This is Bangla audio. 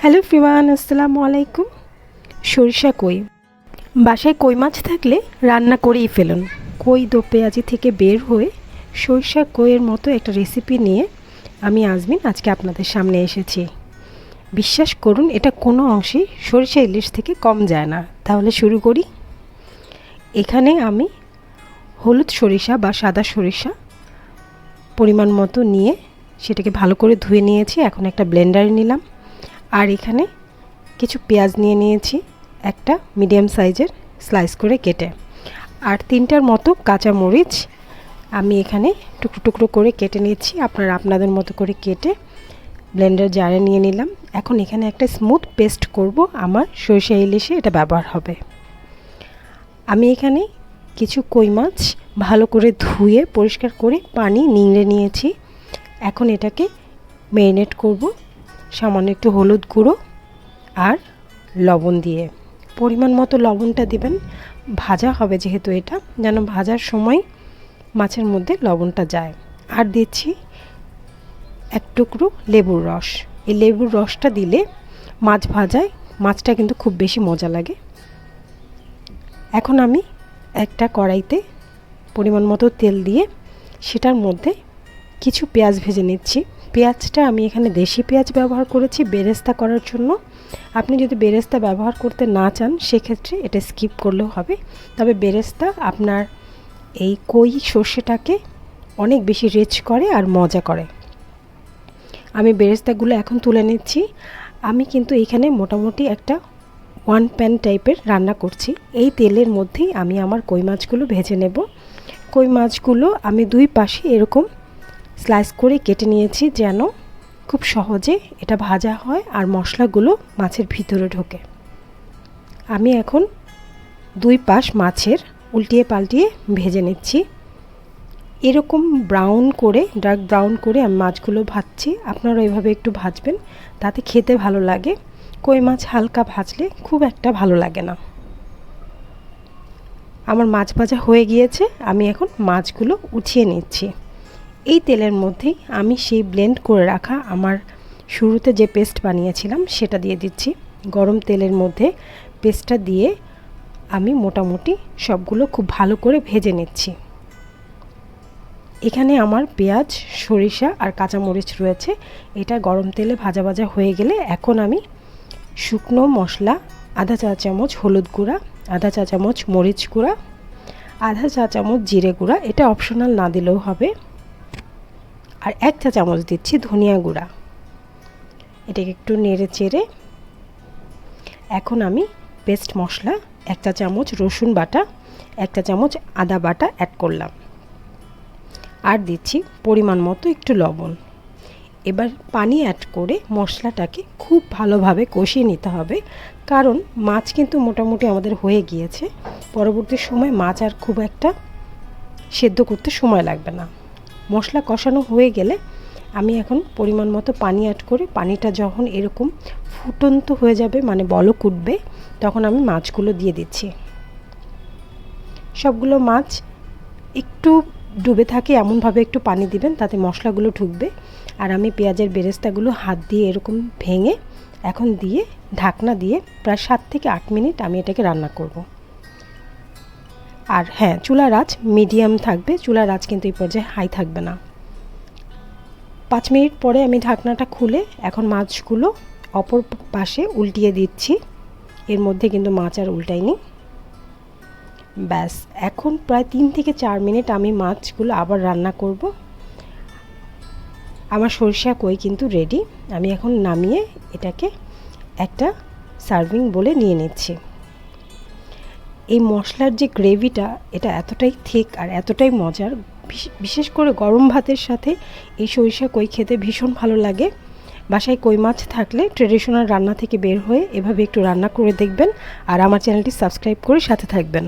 হ্যালো এভরিওয়ান, আসসালামু আলাইকুম। সরিষাকই বাসায় কই মাছ থাকলে রান্না করেই ফেলুন। কই দো পেঁয়াজি থেকে বের হয়ে সরিষাকইয়ের মতো একটা রেসিপি নিয়ে আমি আজমিন আজকে আপনাদের সামনে এসেছি। বিশ্বাস করুন, এটা কোনো অংশেই সরিষা ইলিশ থেকে কম যায় না। তাহলে শুরু করি। এখানে আমি হলুদ সরিষা বা সাদা সরিষা পরিমাণ মতো নিয়ে সেটাকে ভালো করে ধুয়ে নিয়েছি। এখন একটা ব্লেন্ডারে নিলাম। আর এখানে কিছু পেঁয়াজ নিয়ে নিয়েছি, একটা মিডিয়াম সাইজের স্লাইস করে কেটে। আর 3টার মতো কাঁচা মরিচ আমি এখানে টুকরো টুকরো করে কেটে নিচ্ছি। আপনারা আপনাদের মতো করে কেটে ব্লেন্ডার জারে নিয়ে নিলাম। এখন এখানে একটা স্মুথ পেস্ট করব। আমার সরিষা ইলিশে এটা ব্যবহার হবে। আমি এখানে কিছু কই মাছ ভালো করে ধুয়ে পরিষ্কার করে পানি নিংড়ে নিয়েছি। এখন এটাকে ম্যারিনেট করব সামান্য একটু হলুদ গুঁড়ো আর লবণ দিয়ে। পরিমাণ মতো লবণটা দিবেন, ভাজা হবে যেহেতু, এটা যেন ভাজার সময় মাছের মধ্যে লবণটা যায়। আর দিচ্ছি এক টুকরো লেবুর রস। এই লেবুর রসটা দিলে মাছ ভাজায় মাছটা কিন্তু খুব বেশি মজা লাগে। এখন আমি একটা কড়াইতে পরিমাণ মতো তেল দিয়ে সেটার মধ্যে কিছু পেঁয়াজ ভেজে নিচ্ছি। পেঁয়াজটা আমি এখানে দেশি পেঁয়াজ ব্যবহার করেছি বেরেস্তা করার জন্য। আপনি যদি বেরেস্তা ব্যবহার করতে না চান সেক্ষেত্রে এটা স্কিপ করলেও হবে। তবে বেরেস্তা আপনার এই কই সর্ষেটাকে অনেক বেশি রিচ করে আর মজা করে। আমি বেরেস্তাগুলো এখন তুলে নিচ্ছি। আমি কিন্তু এখানে মোটামুটি একটা 1 প্যান টাইপের রান্না করছি। এই তেলের মধ্যেই আমি আমার কই মাছগুলো ভেজে নেব। কই মাছগুলো আমি দুই পাশে এরকম স্লাইস করে কেটে নিয়েছি যেন খুব সহজে এটা ভাজা হয় আর মশলাগুলো মাছের ভিতরে ঢোকে। আমি এখন দুই পাশ মাছের উল্টিয়ে পাল্টিয়ে ভেজে নিচ্ছি। এরকম ব্রাউন করে, ডার্ক ব্রাউন করে আমি মাছগুলো ভাজছি। আপনারা এভাবে একটু ভাজবেন, তাতে খেতে ভালো লাগে। কই মাছ হালকা ভাজলে খুব একটা ভালো লাগে না। আমার মাছ ভাজা হয়ে গিয়েছে। আমি এখন মাছগুলো উঠিয়ে নিচ্ছি। এই তেলের মধ্যেই আমি সেই ব্লেন্ড করে রাখা আমার শুরুতে যে পেস্ট বানিয়েছিলাম সেটা দিয়ে দিচ্ছি। গরম তেলের মধ্যে পেস্টটা দিয়ে আমি মোটামুটি সবগুলো খুব ভালো করে ভেজে নিচ্ছি। এখানে আমার পেঁয়াজ, সরিষা আর কাঁচামরিচ রয়েছে। এটা গরম তেলে ভাজা ভাজা হয়ে গেলে এখন আমি শুকনো মশলা আধা চা চামচ হলুদ গুঁড়া, আধা চা চামচ মরিচ গুঁড়া, আধা চা চামচ জিরে গুঁড়া, এটা অপশনাল না দিলেও হবে, আর 1 চা চামচ দিচ্ছি ধনিয়া গুঁড়া। এটাকে একটু নেড়ে চেড়ে এখন আমি পেস্ট মশলা 1 চা চামচ রসুন বাটা, 1 চা চামচ আদা বাটা অ্যাড করলাম। আর দিচ্ছি পরিমাণ মতো একটু লবণ। এবার পানি অ্যাড করে মশলাটাকে খুব ভালোভাবে কষিয়ে নিতে হবে, কারণ মাছ কিন্তু মোটামুটি আমাদের হয়ে গিয়েছে। পরবর্তী সময় মাছ আর খুব একটা সেদ্ধ করতে সময় লাগবে না। মশলা কষানো হয়ে গেলে আমি এখন পরিমাণ মতো পানি অ্যাড করে, পানিটা যখন এরকম ফুটন্ত হয়ে যাবে মানে বলক উঠবে, তখন আমি মাছগুলো দিয়ে দিচ্ছি। সবগুলো মাছ একটু ডুবে থাকে এমনভাবে একটু পানি দিবেন, তাতে মশলাগুলো ঢুকবে। আর আমি পেঁয়াজের বেরেস্তাগুলো হাত দিয়ে এরকম ভেঙে এখন দিয়ে ঢাকনা দিয়ে প্রায় 7 থেকে 8 মিনিট আমি এটাকে রান্না করব। আর হ্যাঁ, চুলার আঁচ মিডিয়াম থাকবে, চুলার আঁচ কিন্তু এই পর্যায়ে হাই থাকবে না। 5 মিনিট পরে আমি ঢাকনাটা খুলে এখন মাছগুলো অপর পাশে উল্টিয়ে দিচ্ছি। এর মধ্যে কিন্তু মাছ আর উল্টাইনি। ব্যাস, এখন প্রায় 3 থেকে 4 মিনিট আমি মাছগুলো আবার রান্না করব। আমার সরিষা কই কিন্তু রেডি। আমি এখন নামিয়ে এটাকে একটা সার্ভিং বলে নিয়ে নিচ্ছি। এই মশলার যে গ্রেভিটা, এটা এতটাই থিক আর এতটাই মজার, বিশেষ করে গরম ভাতের সাথে এই সরিষা কই খেতে ভীষণ ভালো লাগে। বাসায় কই মাছ থাকলে ট্রেডিশনাল রান্না থেকে বের হয়ে এভাবে একটু রান্না করে দেখবেন। আর আমার চ্যানেলটি সাবস্ক্রাইব করে সাথে থাকবেন।